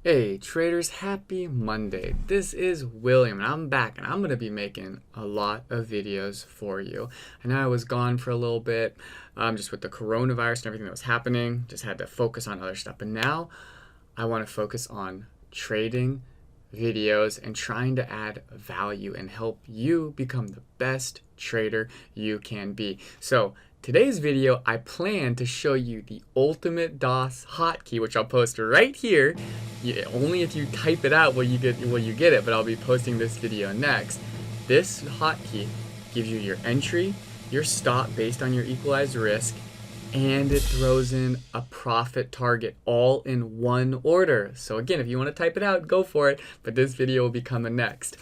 Hey traders, happy Monday. This is William and I'm back and I'm going to be making a lot of videos for you. I know I was gone for a little bit just with the coronavirus and everything that was happening. Just had to focus on other stuff. But now I want to focus on trading videos and trying to add value and help you become the best trader you can be. So today's video, I plan to show you the ultimate DOS hotkey, which I'll post right here. Only if you type it out will you get it, but I'll be posting this video next. This hotkey gives you your entry, your stop based on your equalized risk, and it throws in a profit target all in one order. So again, if you want to type it out, go for it, but this video will be coming next.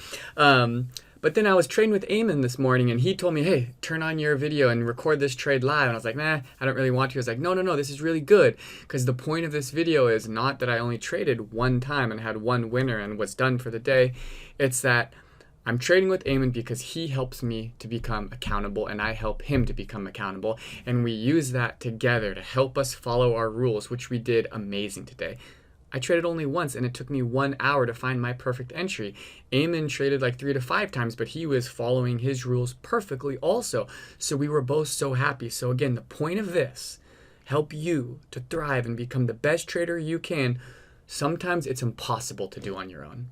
But then I was trading with Eamon this morning and he told me, hey, turn on your video and record this trade live. And I was like, nah, I don't really want to. I was like, no, this is really good. Because the point of this video is not that I only traded one time and had one winner and was done for the day. It's that I'm trading with Eamon because he helps me to become accountable and I help him to become accountable. And we use that together to help us follow our rules, which we did amazing today. I traded only once and it took me 1 hour to find my perfect entry. Eamon traded like 3 to 5 times, but he was following his rules perfectly also. So we were both so happy. So again, the point of this, help you to thrive and become the best trader you can. Sometimes it's impossible to do on your own.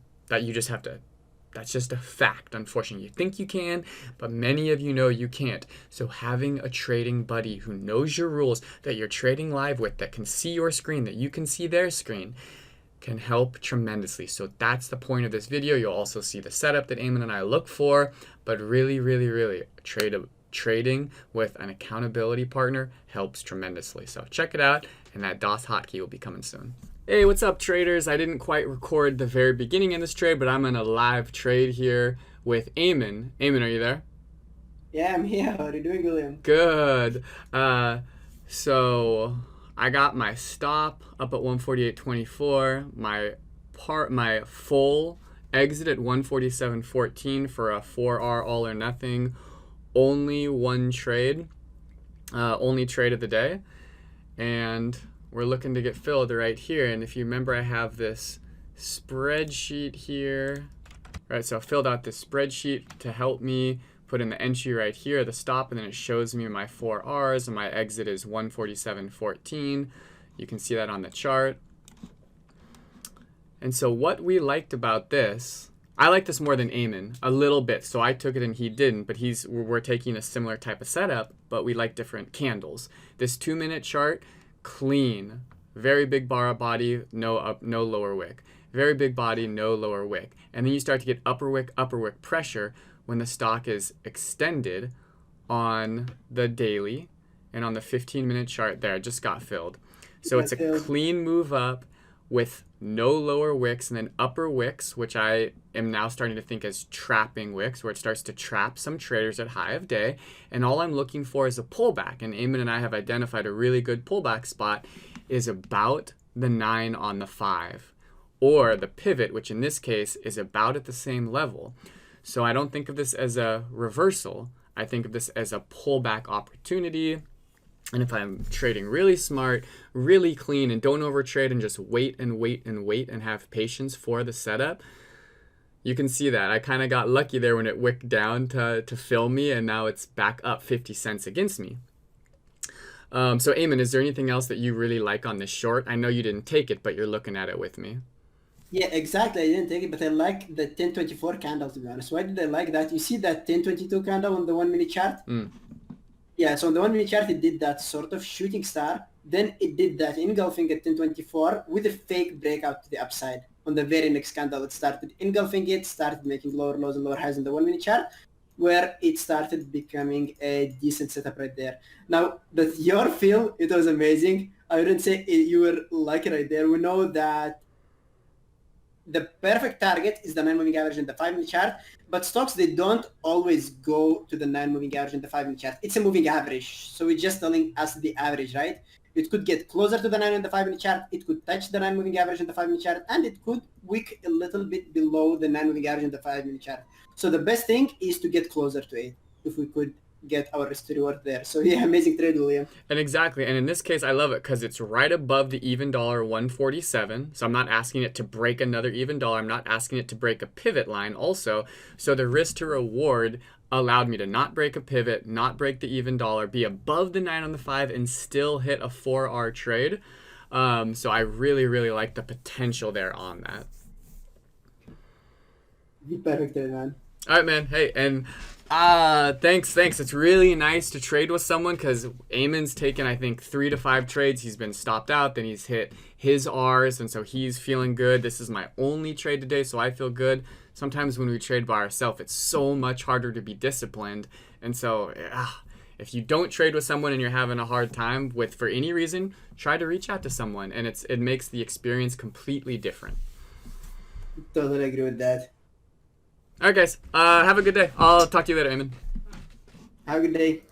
That's just a fact, unfortunately. You think you can, but many of you know you can't. So having a trading buddy who knows your rules, that you're trading live with, that can see your screen, that you can see their screen, can help tremendously. So that's the point of this video. You'll also see the setup that Eamon and I look for, but really, trading with an accountability partner helps tremendously. So check it out, and that DOS hotkey will be coming soon. Hey, what's up traders? I didn't quite record the very beginning in this trade, but I'm in a live trade here with Eamon. Eamon, are you there? Yeah, I'm here. How are you doing, William? Good. So I got my stop up at 148.24. My full exit at 147.14 for a 4R all or nothing. Only one trade. Only trade of the day. And we're looking to get filled right here. And if you remember, I have this spreadsheet here. Right, so I filled out this spreadsheet to help me put in the entry right here, the stop, and then it shows me my 4 R's, and my exit is 147.14. You can see that on the chart. And so what we liked about this, I like this more than Eamon, a little bit. So I took it and he didn't, but we're taking a similar type of setup, but we like different candles. This 2-minute chart, clean, very big bar body, no lower wick, very big body, no lower wick, and then you start to get upper wick pressure when the stock is extended on the daily and on the 15-minute chart there. Just got filled. So it's a clean move up with no lower wicks and then upper wicks, which I am now starting to think as trapping wicks, where it starts to trap some traders at high of day. And all I'm looking for is a pullback. And Eamon and I have identified a really good pullback spot is about the 9 on the 5, or the pivot, which in this case is about at the same level. So I don't think of this as a reversal. I think of this as a pullback opportunity. And if I'm trading really smart, really clean, and don't overtrade and just wait and have patience for the setup, you can see that. I kind of got lucky there when it wicked down to fill me, and now it's back up 50 cents against me. So Eamon, is there anything else that you really like on this short? I know you didn't take it, but you're looking at it with me. Yeah, exactly. I didn't take it, but I like the 1024 candle, to be honest. Why did I like that? You see that 1022 candle on the 1-minute chart? Yeah, so on the 1-minute chart, it did that sort of shooting star. Then it did that engulfing at 1024 with a fake breakout to the upside. On the very next candle, it started engulfing it, started making lower lows and lower highs in the 1-minute chart, where it started becoming a decent setup right there. Now, your fill, it was amazing. I wouldn't say you were lucky right there. We know that the perfect target is the 9-moving average in the 5-minute chart, but stocks, they don't always go to the 9-moving average in the 5-minute chart. It's a moving average, so it's just telling us the average, right? It could get closer to the 9 in the 5-minute chart, it could touch the 9-moving average in the 5-minute chart, and it could wick a little bit below the 9-moving average in the 5-minute chart. So the best thing is to get closer to it. If we could get our risk to reward there. So yeah, amazing trade, William. And exactly. And in this case, I love it because it's right above the even dollar 147. So I'm not asking it to break another even dollar. I'm not asking it to break a pivot line also. So the risk to reward allowed me to not break a pivot, not break the even dollar, be above the 9 on the 5, and still hit a 4R trade. So I really, really like the potential there on that. Perfect trade, man. All right, man. Hey, and thanks. It's really nice to trade with someone because Eamon's taken, I think, 3 to 5 trades. He's been stopped out. Then he's hit his R's, and so he's feeling good. This is my only trade today, so I feel good. Sometimes when we trade by ourselves, it's so much harder to be disciplined. And so, if you don't trade with someone and you're having a hard time with for any reason, try to reach out to someone, and it makes the experience completely different. Totally agree with that. All right, guys. Have a good day. I'll talk to you later, Eamon. Have a good day.